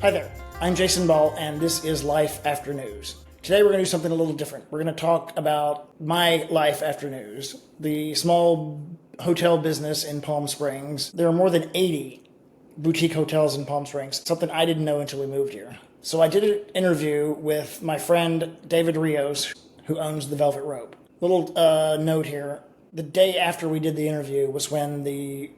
Hi there, I'm Jason Ball, and this is Life After News. Today we're going to do something a little different. We're going to talk about my life after news, the small hotel business in Palm Springs. There are more than 80 boutique hotels in Palm Springs, something I didn't know until we moved here. So I did an interview with my friend David Rios, who owns the Velvet Rope. Little note here, the day after we did the interview was when the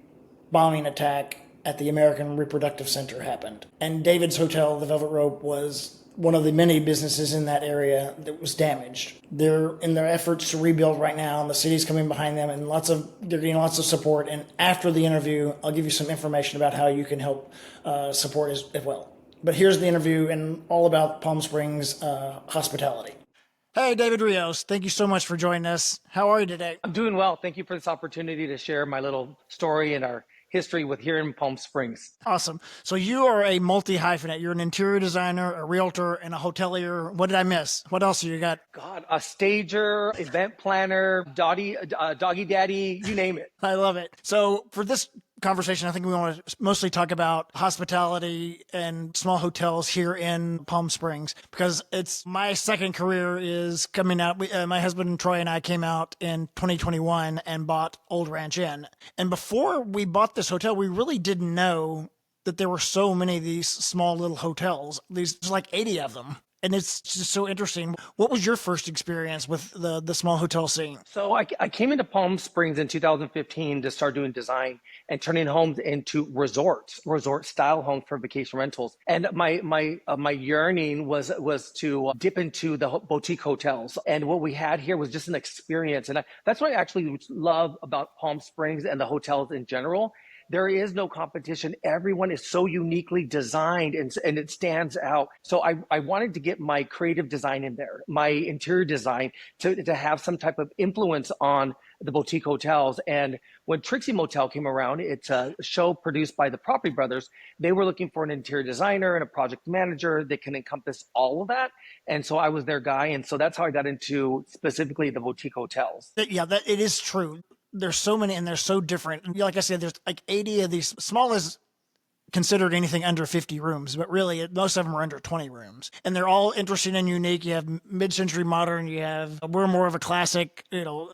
bombing attack at the American Reproductive Center happened. And David's hotel, the Velvet Rope, was one of the many businesses in that area that was damaged. They're in their efforts to rebuild right now, and the city's coming behind them, and they're getting lots of support. And after the interview, I'll give you some information about how you can help support as well. But here's the interview and all about Palm Springs hospitality. Hey, David Rios, thank you so much for joining us. How are you today? I'm doing well. Thank you for this opportunity to share my little story and our history with here in Palm Springs. Awesome. So you are a multi-hyphenate. You're an interior designer, a realtor, and a hotelier. What did I miss? What else you got? God, a stager, event planner, doggy daddy, you name it. I love it. So for this conversation, I think we want to mostly talk about hospitality and small hotels here in Palm Springs, because it's my second career is coming out. My husband Troy and I came out in 2021 and bought Old Ranch Inn. And before we bought this hotel, we really didn't know that there were so many of these small little hotels. There's like 80 of them. And it's just so interesting. What was your first experience with the small hotel scene? So I came into Palm Springs in 2015 to start doing design and turning homes into resort style homes for vacation rentals. And my yearning was to dip into the boutique hotels. And what we had here was just an experience. And that's what I actually love about Palm Springs and the hotels in general. There is no competition. Everyone is so uniquely designed and it stands out. So I wanted to get my creative design in there, my interior design to have some type of influence on the boutique hotels. And when Trixie Motel came around, it's a show produced by the Property Brothers. They were looking for an interior designer and a project manager that can encompass all of that. And so I was their guy. And so that's how I got into specifically the boutique hotels. Yeah, that it is true. There's so many and they're so different. Like I said, there's like 80 of these. Small is considered anything under 50 rooms, but really most of them are under 20 rooms. And they're all interesting and unique. You have mid-century modern, we're more of a classic,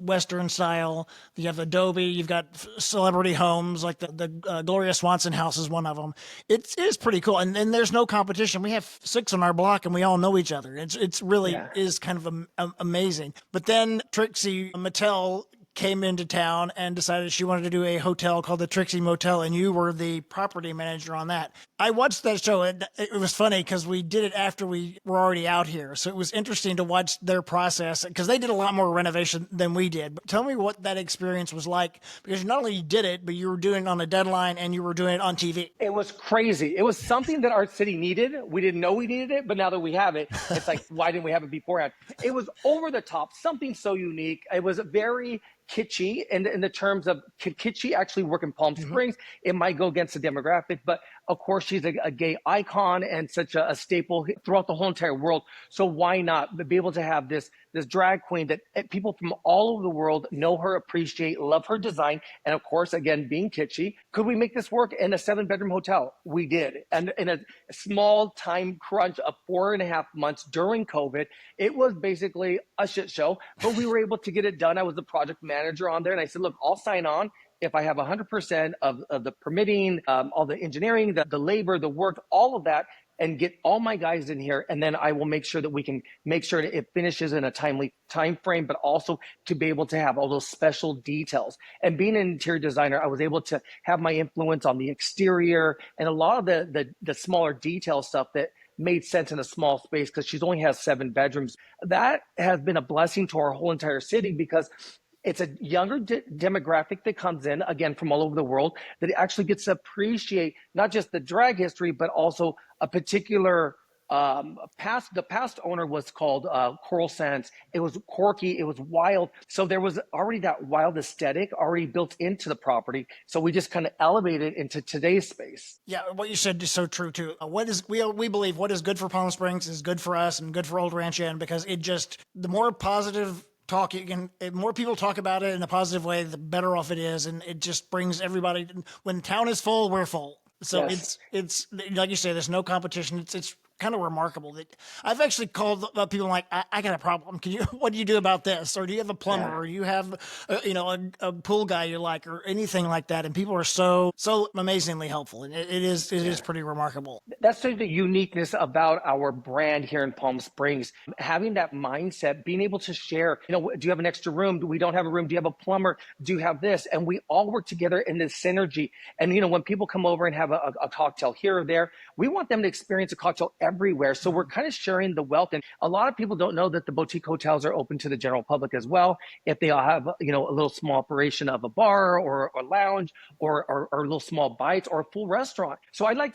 Western style. You have Adobe, you've got celebrity homes, like the Gloria Swanson house is one of them. It is pretty cool. And there's no competition. We have 6 on our block and we all know each other. It's really is kind of amazing. But then Trixie Motel came into town and decided she wanted to do a hotel called the Trixie Motel, and you were the property manager on that. I watched that show, and it was funny because we did it after we were already out here. So it was interesting to watch their process because they did a lot more renovation than we did. But tell me what that experience was like, because not only you did it, but you were doing it on a deadline and you were doing it on TV. It was crazy. It was something that our city needed. We didn't know we needed it, but now that we have it, it's like, why didn't we have it beforehand? It was over the top, something so unique. It was very kitschy in the terms of, can kitschy actually work in Palm Springs? It might go against the demographic, but of course she's a gay icon and such a staple throughout the whole entire world. So why not be able to have this drag queen that people from all over the world know her, appreciate, love her design, and of course, again, being kitschy. Could we make this work in a 7-bedroom hotel? We did. And in a small time crunch of 4.5 months during COVID, it was basically a shit show, but we were able to get it done. I was the project manager on there, and I said, look, I'll sign on if I have 100% of the permitting, all the engineering, the labor, the work, all of that, and get all my guys in here. And then I will make sure that we can make sure that it finishes in a timely time frame, but also to be able to have all those special details. And being an interior designer, I was able to have my influence on the exterior and a lot of the smaller detail stuff that made sense in a small space, because she only has 7 bedrooms. That has been a blessing to our whole entire city, because it's a younger demographic that comes in, again, from all over the world, that actually gets to appreciate not just the drag history, but also a particular the past owner was called Coral Sands. It was quirky, it was wild. So there was already that wild aesthetic already built into the property. So we just kind of elevated into today's space. Yeah, what you said is so true too. We believe what is good for Palm Springs is good for us and good for Old Ranch Inn, because the more positive talk more people talk about it in a positive way, the better off it is. And it just brings everybody, when town is full, we're full. So Yes. it's like you say, there's no competition. It's kind of remarkable that I've actually called people like, I got a problem. Can you, what do you do about this? Or do you have a plumber? Yeah. Or you have, a pool guy you like, or anything like that? And people are so amazingly helpful. And it is Yeah. pretty remarkable. That's sort of the uniqueness about our brand here in Palm Springs. Having that mindset, being able to share, do you have an extra room? Do we don't have a room? Do you have a plumber? Do you have this? And we all work together in this synergy. And, when people come over and have a cocktail here or there, we want them to experience a cocktail everywhere. So we're kind of sharing the wealth. And a lot of people don't know that the boutique hotels are open to the general public as well. If they all have, a little small operation of a bar or a lounge or little small bites or a full restaurant. So I like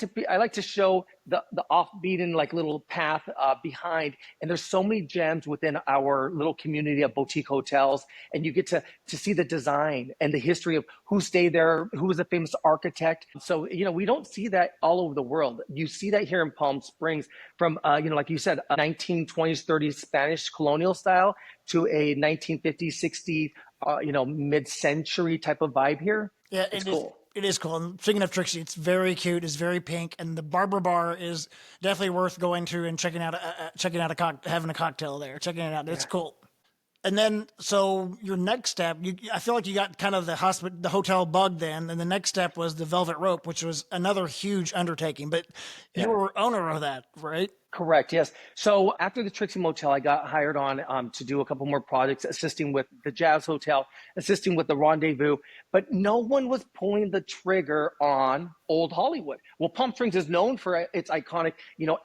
to show the offbeat and like little path behind. And there's so many gems within our little community of boutique hotels. And you get to see the design and the history of who stayed there, who was a famous architect. So, we don't see that all over the world. You see that here in Palm Springs from, like you said, 1920s, 30s Spanish colonial style to a 1950s, 60s, mid-century type of vibe here. Yeah, It's it is. cool. It is cool. And speaking of Trixie, it's very cute. It's very pink, and the Barber Bar is definitely worth going to and having a cocktail there. Checking it out. It's cool. And then, so your next step, I feel like you got kind of the hotel bug then, and the next step was the Velvet Rope, which was another huge undertaking. But you Yeah. were owner of that, right? Correct. Yes. So after the Trixie Motel, I got hired on to do a couple more projects, assisting with the Jazz Hotel, assisting with the Rendezvous, but no one was pulling the trigger on Old Hollywood. Well, Palm Springs is known for its iconic,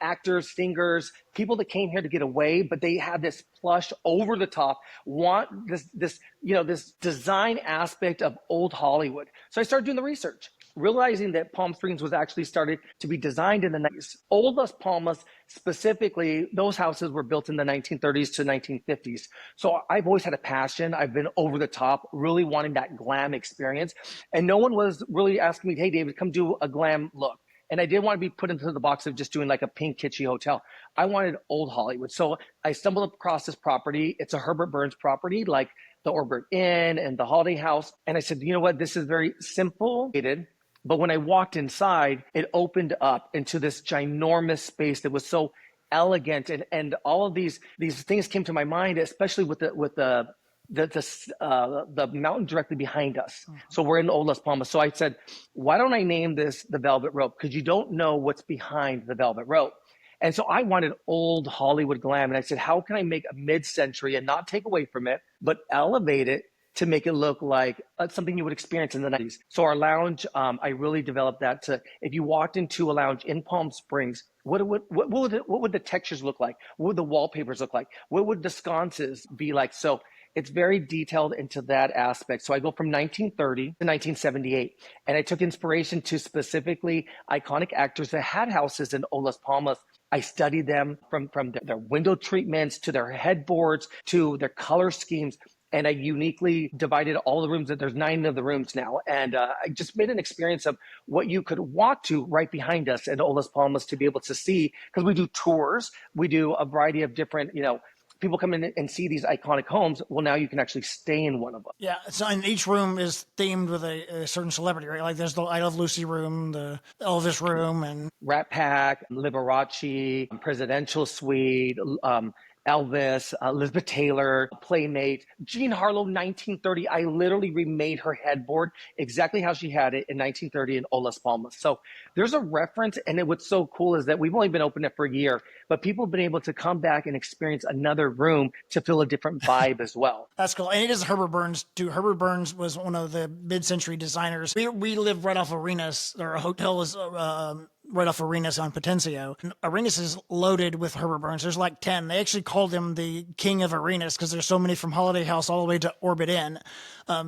actors, singers, people that came here to get away, but they had this plush, over the top, this design aspect of Old Hollywood. So I started doing the research, realizing that Palm Springs was actually started to be designed in the 90s. Old Las Palmas, specifically, those houses were built in the 1930s to 1950s. So I've always had a passion. I've been over the top, really wanting that glam experience. And no one was really asking me, hey, David, come do a glam look. And I didn't want to be put into the box of just doing like a pink kitschy hotel. I wanted Old Hollywood. So I stumbled across this property. It's a Herbert Burns property, like the Orbit Inn and the Holiday House. And I said, you know what? This is very simple. But when I walked inside, it opened up into this ginormous space that was so elegant, and all of these things came to my mind, especially with the mountain directly behind us. So we're in Old Las Palmas. So I said, why don't I name this the Velvet Rope? Because you don't know what's behind the Velvet Rope. And so I wanted Old Hollywood glam. And I said, how can I make a mid-century and not take away from it, but elevate it to make it look like something you would experience in the 90s. So our lounge, I really developed that to, if you walked into a lounge in Palm Springs, what would the textures look like? What would the wallpapers look like? What would the sconces be like? So it's very detailed into that aspect. So I go from 1930 to 1978, and I took inspiration to specifically iconic actors that had houses in Old Las Palmas. I studied them from their window treatments to their headboards to their color schemes. And I uniquely divided all the rooms. There's 9 of the rooms now. And I just made an experience of what you could walk to right behind us in Old Las Palmas to be able to see, because we do tours. We do a variety of different, people come in and see these iconic homes. Well, now you can actually stay in one of them. Yeah. So, and each room is themed with a certain celebrity, right? Like there's the I Love Lucy room, the Elvis room, and Rat Pack, Liberace, Presidential Suite, Elvis, Elizabeth Taylor, Playmate, Jean Harlow, 1930. I literally remade her headboard exactly how she had it in 1930 in Old Las Palmas. So there's a reference, and what's so cool is that we've only been open for a year, but people have been able to come back and experience another room to feel a different vibe as well. That's cool. And it is Herbert Burns too. Herbert Burns was one of the mid-century designers. We live right off Arenas. Our hotel was right off Arenas on Potencio. And Arenas is loaded with Herbert Burns. There's like 10. They actually called him the king of Arenas because there's so many from Holiday House all the way to Orbit Inn.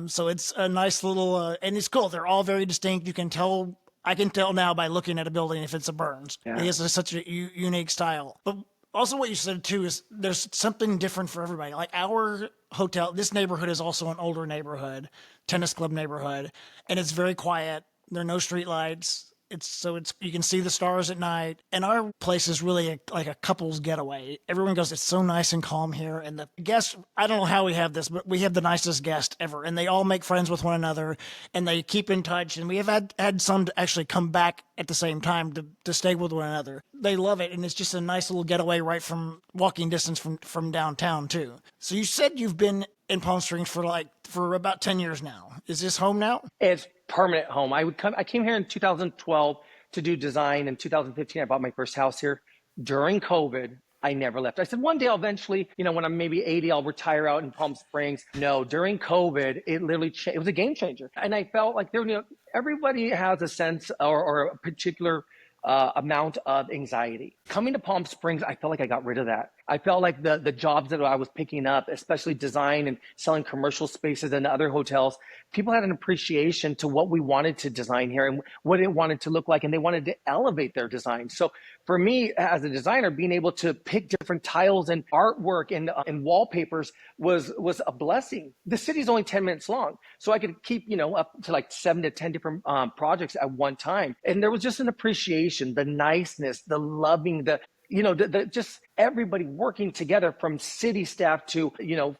So it's a nice little, and it's cool. They're all very distinct. I can tell now by looking at a building if it's a Burns. Yeah. It is such a unique style. But also what you said too is there's something different for everybody. Like our hotel, this neighborhood is also an older neighborhood, tennis club neighborhood, and it's very quiet. There are no street lights. It's you can see the stars at night. And our place is really like a couple's getaway. Everyone goes, it's so nice and calm here. And the guests, I don't know how we have this, but we have the nicest guests ever. And they all make friends with one another and they keep in touch. And we have had some to actually come back at the same time to stay with one another. They love it. And it's just a nice little getaway right from walking distance from downtown too. So you said you've been in Palm Springs for about 10 years now. Is this home now? It's permanent home. I came here in 2012 to do design. In 2015, I bought my first house here. During COVID, I never left. I said, one day I'll eventually, when I'm maybe 80, I'll retire out in Palm Springs. No, during COVID, it literally it was a game changer. And I felt like everybody has a sense or a particular amount of anxiety. Coming to Palm Springs, I felt like I got rid of that. I felt like the jobs that I was picking up, especially design and selling commercial spaces and other hotels, people had an appreciation to what we wanted to design here and what it wanted to look like, and they wanted to elevate their design. So for me, as a designer, being able to pick different tiles and artwork and wallpapers was a blessing. The city's only 10 minutes long, so I could keep up to like 7 to 10 different projects at one time. And there was just an appreciation, the niceness, the loving, the just everybody working together, from city staff to,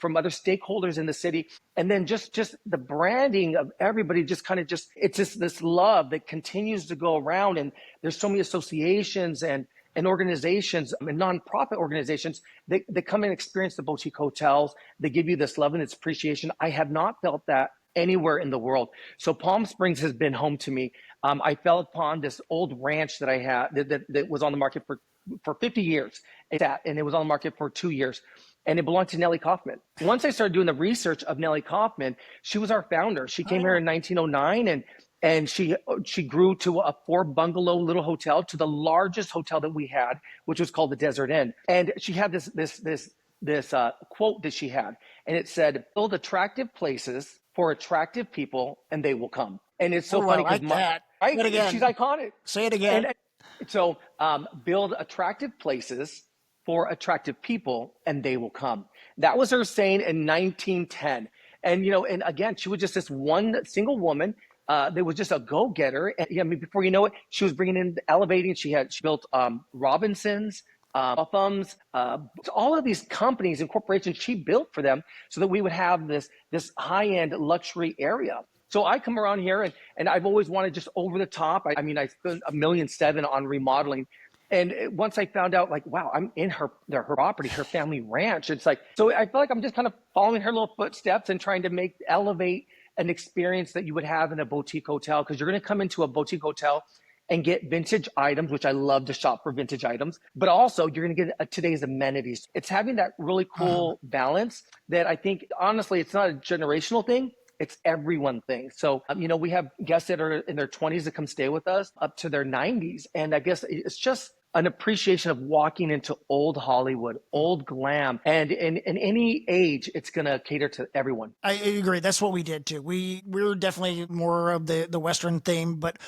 from other stakeholders in the city. And then just the branding of everybody, it's just this love that continues to go around. And there's so many associations and organizations and nonprofit organizations that come and experience the boutique hotels. They give you this love and its appreciation. I have not felt that anywhere in the world. So Palm Springs has been home to me. I fell upon this old ranch that I had that was on the market for 50 years, and it was on the market for 2 years, and it belonged to Nellie Kaufman. Once I started doing the research of Nellie Kaufman, she was our founder. She came here in 1909, and she grew to a 4-bungalow little hotel, to the largest hotel that we had, which was called the Desert Inn. And she had this quote that she had, and it said, "Build attractive places for attractive people, and they will come." And it's so funny because she's iconic. Say it again. So build attractive places for attractive people, and they will come. That was her saying in 1910. And, and again, she was just this one single woman that was just a go-getter. And before you know it, she was bringing in elevating. She built Robinsons, Buffums, all of these companies and corporations she built for them so that we would have this high-end luxury area. So I come around here and I've always wanted just over the top. I spent $1.7 million on remodeling. And once I found out, like, wow, I'm in her property, her family ranch. It's like, so I feel like I'm just kind of following her little footsteps and trying to elevate an experience that you would have in a boutique hotel. Because you're going to come into a boutique hotel and get vintage items, which I love to shop for vintage items, but also you're going to get today's amenities. It's having that really cool balance that I think, honestly, it's not a generational thing. It's everyone thing. So, we have guests that are in their 20s that come stay with us up to their 90s. And I guess it's just an appreciation of walking into old Hollywood, old glam. And in any age, it's going to cater to everyone. I agree. That's what we did too. We're definitely more of the Western theme, but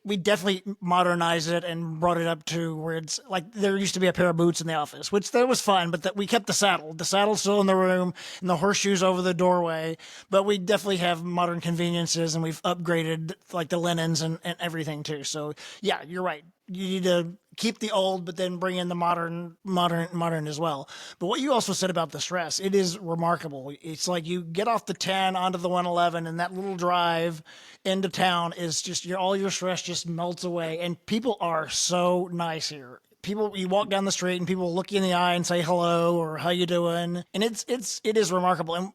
we definitely modernized it and brought it up to where it's like there used to be a pair of boots in the office, which that was fun, but that we kept the saddle. The saddle's still in the room and the horseshoes over the doorway, but we definitely have modern conveniences and we've upgraded like the linens and everything too. So yeah, you're right. You need to keep the old, but then bring in the modern as well. But what you also said about the stress, it is remarkable. It's like you get off the 10 onto the 111 and that little drive into town is just all your stress just melts away. And people are so nice here. You walk down the street and people look you in the eye and say hello or how you doing. And it is remarkable. And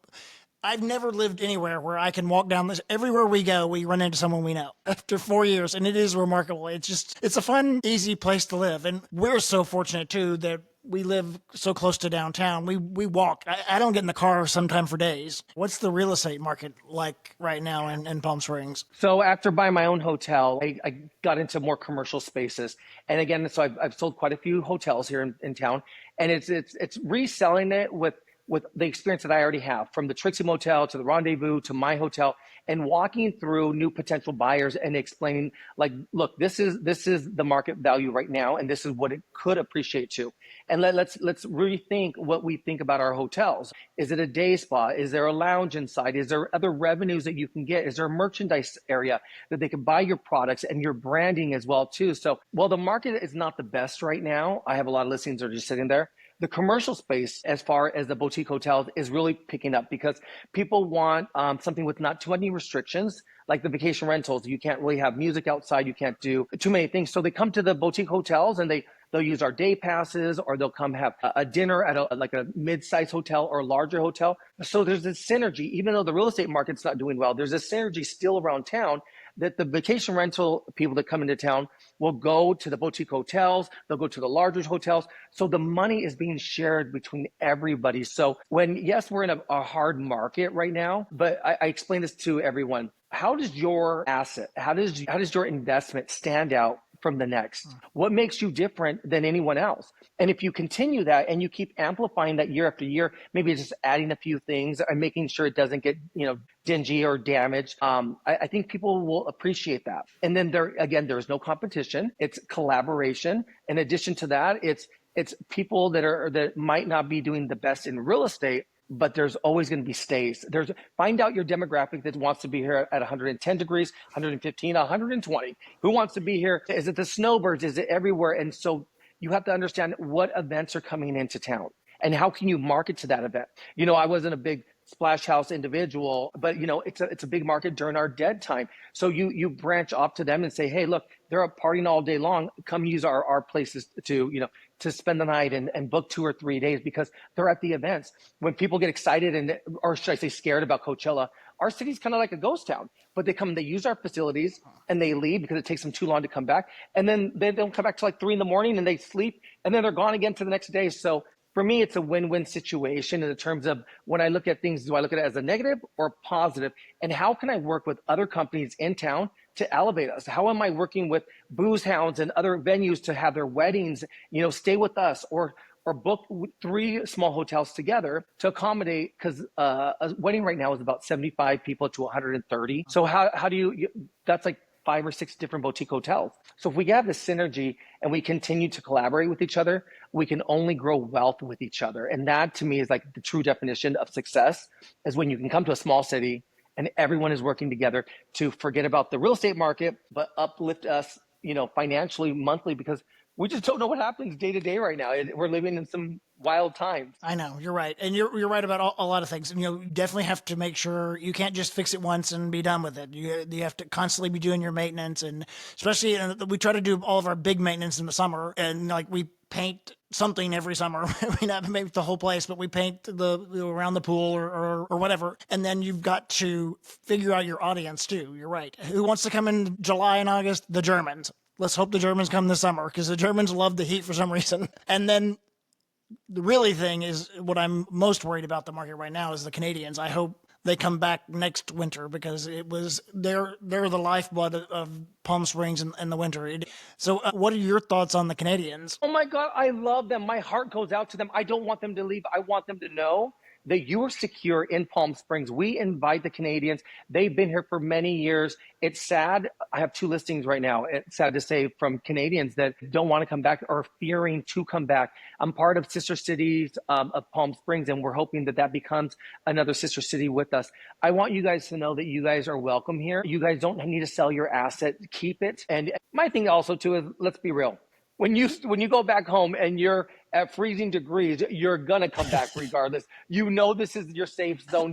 I've never lived anywhere where I can walk down this. Everywhere we go, we run into someone we know after 4 years, and it is remarkable. It's a fun, easy place to live. And we're so fortunate too that we live so close to downtown. We walk. I don't get in the car sometime for days. What's the real estate market like right now in Palm Springs? So after buying my own hotel, I got into more commercial spaces. And again, so I've sold quite a few hotels here in town, and it's reselling it with with the experience that I already have, from the Trixie Motel to the Rendezvous to my hotel, and walking through new potential buyers and explaining, like, look, this is the market value right now, and this is what it could appreciate to. And let's rethink what we think about our hotels. Is it a day spa? Is there a lounge inside? Is there other revenues that you can get? Is there a merchandise area that they can buy your products and your branding as well too? So while the market is not the best right now, I have a lot of listings that are just sitting there. The commercial space, as far as the boutique hotels, is really picking up because people want something with not too many restrictions, like the vacation rentals. You can't really have music outside. You can't do too many things. So they come to the boutique hotels and they'll use our day passes, or they'll come have a dinner at a mid-sized hotel or a larger hotel. So there's this synergy, even though the real estate market's not doing well, there's a synergy still around town that the vacation rental people that come into town will go to the boutique hotels, they'll go to the larger hotels. So the money is being shared between everybody. So yes, we're in a hard market right now, but I explain this to everyone. How does your asset, how does your investment stand out from the next? What makes you different than anyone else? And if you continue that and you keep amplifying that year after year, maybe just adding a few things and making sure it doesn't get, dingy or damaged, I think people will appreciate that. And then there's no competition. It's collaboration. In addition to that, it's people that might not be doing the best in real estate, but there's always going to be stays. Find out your demographic that wants to be here at 110 degrees, 115, 120. Who wants to be here? Is it the snowbirds? Is it everywhere? And so you have to understand what events are coming into town and how can you market to that event. I wasn't a big splash house individual, but it's a big market during our dead time. So you branch off to them and say, hey, look, they're up partying all day long. Come use our places to spend the night and book 2 or 3 days, because they're at the events. When people get excited or should I say scared about Coachella, our city's kind of like a ghost town, but they use our facilities and they leave because it takes them too long to come back. And then they don't come back till like 3 a.m. and they sleep and then they're gone again to the next day. So for me, it's a win-win situation in terms of when I look at things, do I look at it as a negative or positive? And how can I work with other companies in town to elevate us? How am I working with booze hounds and other venues to have their weddings, stay with us, or book 3 small hotels together to accommodate, because a wedding right now is about 75 people to 130. So how do you that's like 5 or 6 different boutique hotels. So if we have this synergy and we continue to collaborate with each other, we can only grow wealth with each other. And that to me is like the true definition of success, is when you can come to a small city and everyone is working together to forget about the real estate market, but uplift us, financially, monthly, because we just don't know what happens day to day right now. We're living in some wild times. I know, you're right. And you're right about a lot of things. And, you definitely have to make sure you can't just fix it once and be done with it. You have to constantly be doing your maintenance, and especially we try to do all of our big maintenance in the summer, and we paint something every summer. We not paint the whole place, but we paint around the pool or whatever. And then you've got to figure out your audience too. You're right. Who wants to come in July and August? The Germans. Let's hope the Germans come this summer, because the Germans love the heat for some reason. And then the really thing is, what I'm most worried about the market right now is the Canadians. I hope they come back next winter, because they're the lifeblood of Palm Springs in the winter. So what are your thoughts on the Canadians? Oh my God, I love them. My heart goes out to them. I don't want them to leave. I want them to know that you are secure in Palm Springs. We invite the Canadians. They've been here for many years. It's sad. I have 2 listings right now. It's sad to say, from Canadians that don't want to come back or fearing to come back. I'm part of Sister Cities of Palm Springs, and we're hoping that becomes another sister city with us. I want you guys to know that you guys are welcome here. You guys don't need to sell your asset. Keep it. And my thing also too is, let's be real. When you go back home and you're at freezing degrees, you're going to come back regardless. This is your safe zone.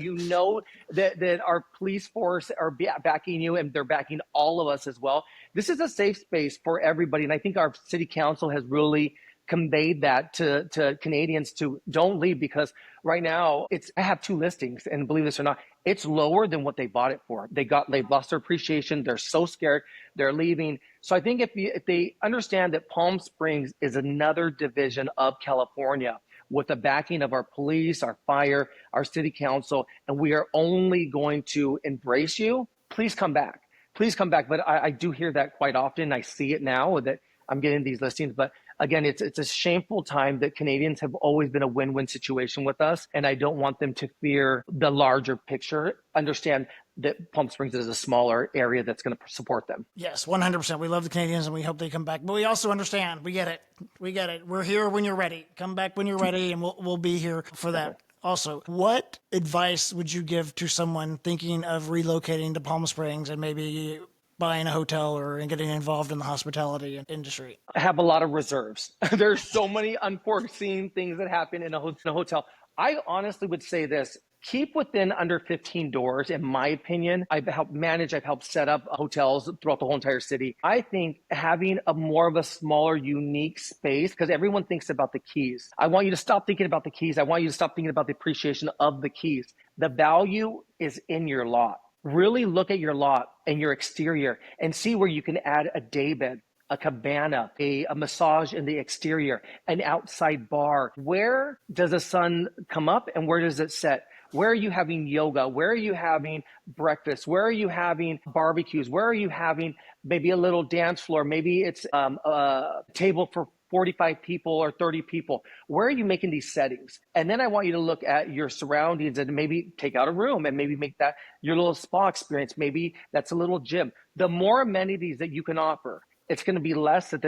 That our police force are backing you, and they're backing all of us as well. This is a safe space for everybody. And I think our city council has really conveyed that to Canadians to don't leave, because right now I have 2 listings, and believe this or not, it's lower than what they bought it for. They've lost their appreciation. They're so scared. They're leaving. So I think if they understand that Palm Springs is another division of California, with the backing of our police, our fire, our city council, and we are only going to embrace you, please come back. Please come back. But I do hear that quite often. I see it now that I'm getting these listings, but again, it's a shameful time that Canadians have always been a win-win situation with us. And I don't want them to fear the larger picture. Understand that Palm Springs is a smaller area that's going to support them. Yes, 100%. We love the Canadians and we hope they come back. But we also understand. We get it. We get it. We're here when you're ready. Come back when you're ready, and we'll be here for that. Also, what advice would you give to someone thinking of relocating to Palm Springs and maybe buying a hotel or getting involved in the hospitality industry? I have a lot of reserves. There's so many unforeseen things that happen in a hotel. I honestly would say this. Keep within under 15 doors, in my opinion. I've helped set up hotels throughout the whole entire city. I think having a more of a smaller, unique space, because everyone thinks about the keys. I want you to stop thinking about the keys. I want you to stop thinking about the appreciation of the keys. The value is in your lot. Really look at your lot and your exterior and see where you can add a daybed, a cabana, a massage in the exterior, an outside bar. Where does the sun come up and where does it set? Where are you having yoga? Where are you having breakfast? Where are you having barbecues? Where are you having maybe a little dance floor? Maybe it's a table for 45 people or 30 people. Where are you making these settings? And then I want you to look at your surroundings and maybe take out a room and maybe make that your little spa experience. Maybe that's a little gym. The more amenities that you can offer, it's going to be less that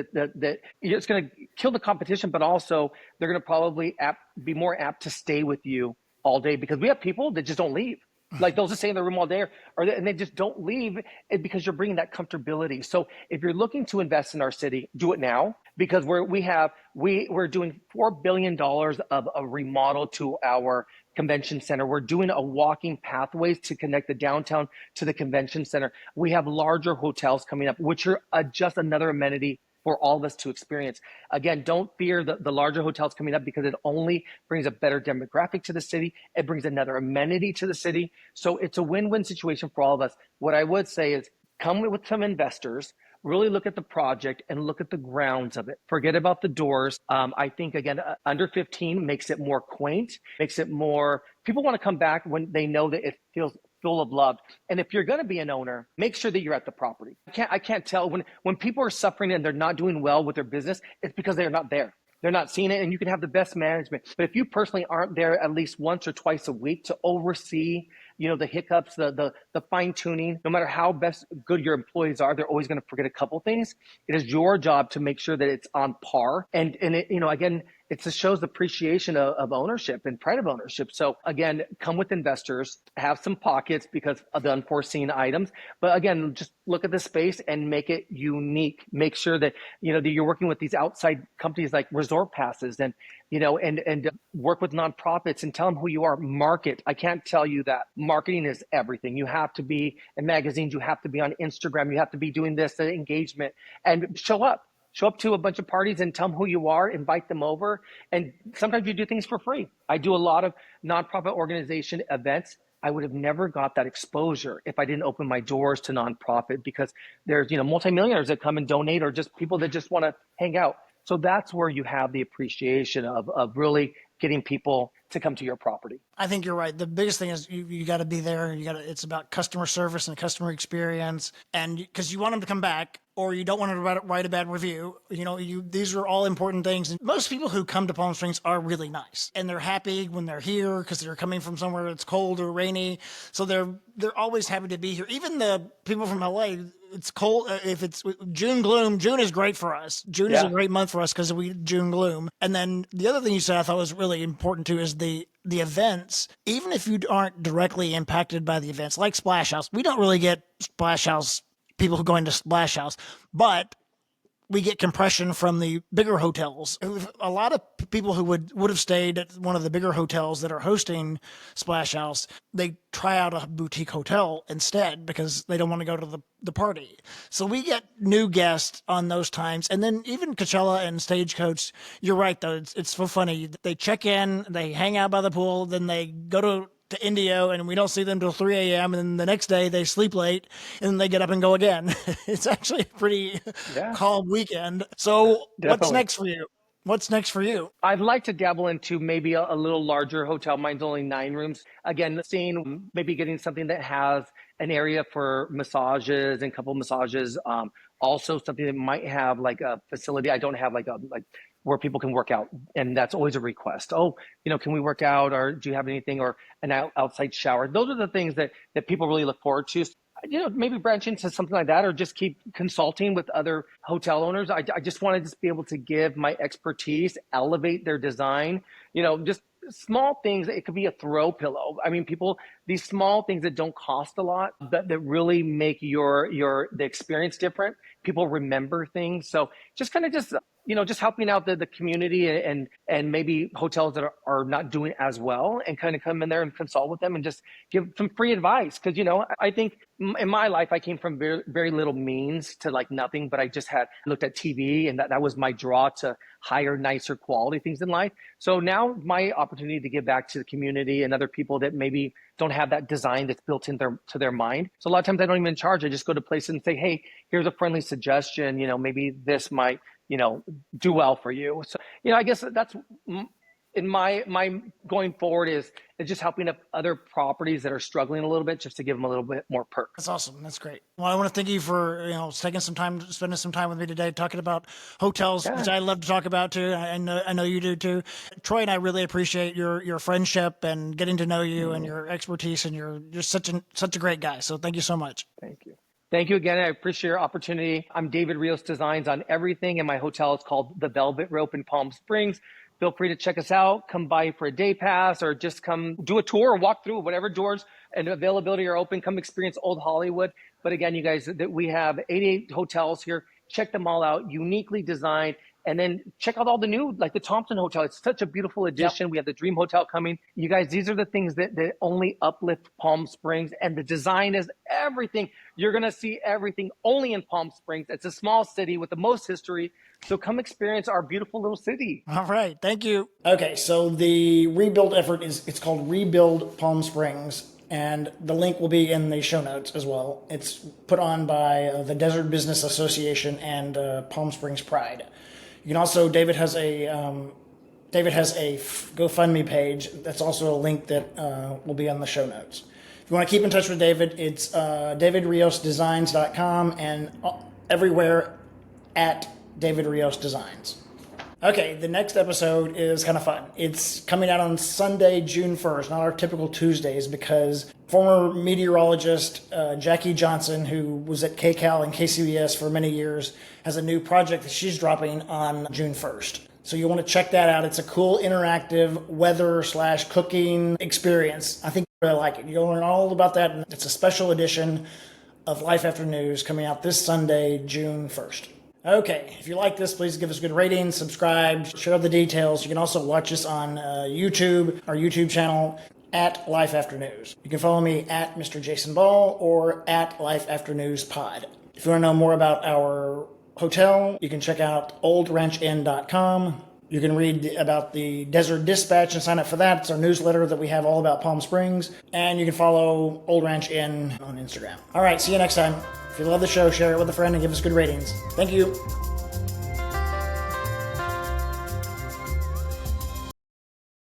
it's going to kill the competition, but also they're going to probably be more apt to stay with you all day, because we have people that just don't leave. Like they'll just stay in the room all day and they just don't leave because you're bringing that comfortability. So if you're looking to invest in our city, do it now, because we're doing $4 billion of a remodel to our convention center. We're doing a walking pathways to connect the downtown to the convention center. We have larger hotels coming up, which are just another amenity for all of us to experience. Again, don't fear the larger hotels coming up, because it only brings a better demographic to the city. It brings another amenity to the city. So it's a win-win situation for all of us. What I would say is come with some investors, really look at the project and look at the grounds of it. Forget about the doors. I think, again, under 15 makes it more quaint, makes it more, people want to come back when they know that it feels full of love. And if you're going to be an owner, make sure that you're at the property. I can't tell when people are suffering and they're not doing well with their business, it's because they're not there. They're not seeing it, and you can have the best management. But if you personally aren't there at least once or twice a week to oversee, the hiccups, the fine tuning, no matter how good your employees are, they're always going to forget a couple things. It is your job to make sure that it's on par. And it, again, it just shows the appreciation of ownership and pride of ownership. So again, come with investors, have some pockets because of the unforeseen items. But again, just look at the space and make it unique. Make sure that, that you're working with these outside companies like Resort Passes and work with nonprofits and tell them who you are. Market. I can't tell you that. Marketing is everything. You have to be in magazines. You have to be on Instagram. You have to be doing this engagement and show up. Show up to a bunch of parties and tell them who you are, invite them over. And sometimes you do things for free. I do a lot of nonprofit organization events. I would have never got that exposure if I didn't open my doors to nonprofit, because there's, multimillionaires that come and donate, or just people that just want to hang out. So that's where you have the appreciation of really getting people to come to your property. I think you're right. The biggest thing is you got to be there. It's about customer service and customer experience, and because you want them to come back, or you don't want them to write a bad review. These are all important things. And most people who come to Palm Springs are really nice, and they're happy when they're here because they're coming from somewhere that's cold or rainy. So they're always happy to be here. Even the people from LA, it's cold. If it's June gloom, June is great for us. June is a great month for us because we June gloom. And then the other thing you said I thought was really important too is the events. Even if you aren't directly impacted by the events, like Splash House, we don't really get Splash House people who go into Splash House, but we get compression from the bigger hotels. A lot of people who would have stayed at one of the bigger hotels that are hosting Splash House, they try out a boutique hotel instead because they don't want to go to the party. So we get new guests on those times. And then even Coachella and Stagecoach, you're right though, it's so funny. They check in, they hang out by the pool, then they go to Indio, and we don't see them till 3 a.m. And then the next day they sleep late and then they get up and go again. It's actually a pretty calm weekend. So What's next for you? What's next for you? I'd like to dabble into maybe a little larger hotel. Mine's only 9 rooms. Again, seeing maybe getting something that has an area for massages and couple massages. Also something that might have like a facility. I don't have like where people can work out, and that's always a request. Oh, can we work out, or do you have anything, or an outside shower? Those are the things that people really look forward to. Maybe branch into something like that, or just keep consulting with other hotel owners. I just want to just be able to give my expertise, elevate their design, just small things. It could be a throw pillow. I mean, these small things that don't cost a lot, that really make the experience different. People remember things. So just kind of just helping out the community and maybe hotels that are not doing as well, and kind of come in there and consult with them and just give some free advice. Because, I think in my life, I came from very, very little means to like nothing, but I just had looked at TV, and that was my draw to higher, nicer quality things in life. So now my opportunity to give back to the community and other people that maybe don't have that design that's built in to their mind. So a lot of times I don't even charge. I just go to places and say, hey, here's a friendly suggestion. Maybe this might, do well for you. So, I guess that's in my going forward is just helping up other properties that are struggling a little bit, just to give them a little bit more perks. That's awesome. That's great. Well, I want to thank you for, spending some time with me today, talking about hotels, which I love to talk about too. I know you do too. Troy and I really appreciate your friendship and getting to know you and your expertise, and you're just such a great guy. So thank you so much. Thank you. Thank you again. I appreciate your opportunity. I'm David Rios Designs on everything, and my hotel is called the Velvet Rope in Palm Springs. Feel free to check us out. Come by for a day pass, or just come do a tour or walk through whatever doors and availability are open. Come experience Old Hollywood. But again, you guys, that we have 88 hotels here. Check them all out, uniquely designed. And then check out all the new, like the Thompson Hotel. It's such a beautiful addition. Yep. We have the Dream Hotel coming. You guys, these are the things that only uplift Palm Springs. And the design is everything. You're going to see everything only in Palm Springs. It's a small city with the most history. So come experience our beautiful little city. All right. Thank you. Okay. So the rebuild effort it's called Rebuild Palm Springs. And the link will be in the show notes as well. It's put on by the Desert Business Association and Palm Springs Pride. You can also, David has a GoFundMe page. That's also a link that will be on the show notes. If you want to keep in touch with David, it's davidriosdesigns.com and everywhere at David Rios Designs. Okay, the next episode is kind of fun. It's coming out on Sunday, June 1st, not our typical Tuesdays, because former meteorologist Jackie Johnson, who was at KCAL and KCBS for many years, has a new project that she's dropping on June 1st. So you want to check that out. It's a cool interactive weather/cooking experience. I think you'll really like it. You'll learn all about that. It's a special edition of Life After News coming out this Sunday, June 1st. Okay, if you like this, please give us a good rating, subscribe, share the details. You can also watch us on YouTube, our YouTube channel, at Life After News. You can follow me at Mr. Jason Ball or at Life After News Pod. If you want to know more about our hotel, you can check out oldranchin.com. You can read about the Desert Dispatch and sign up for that. It's our newsletter that we have all about Palm Springs. And you can follow Old Ranch Inn on Instagram. All right, see you next time. If you love the show, share it with a friend and give us good ratings. Thank you.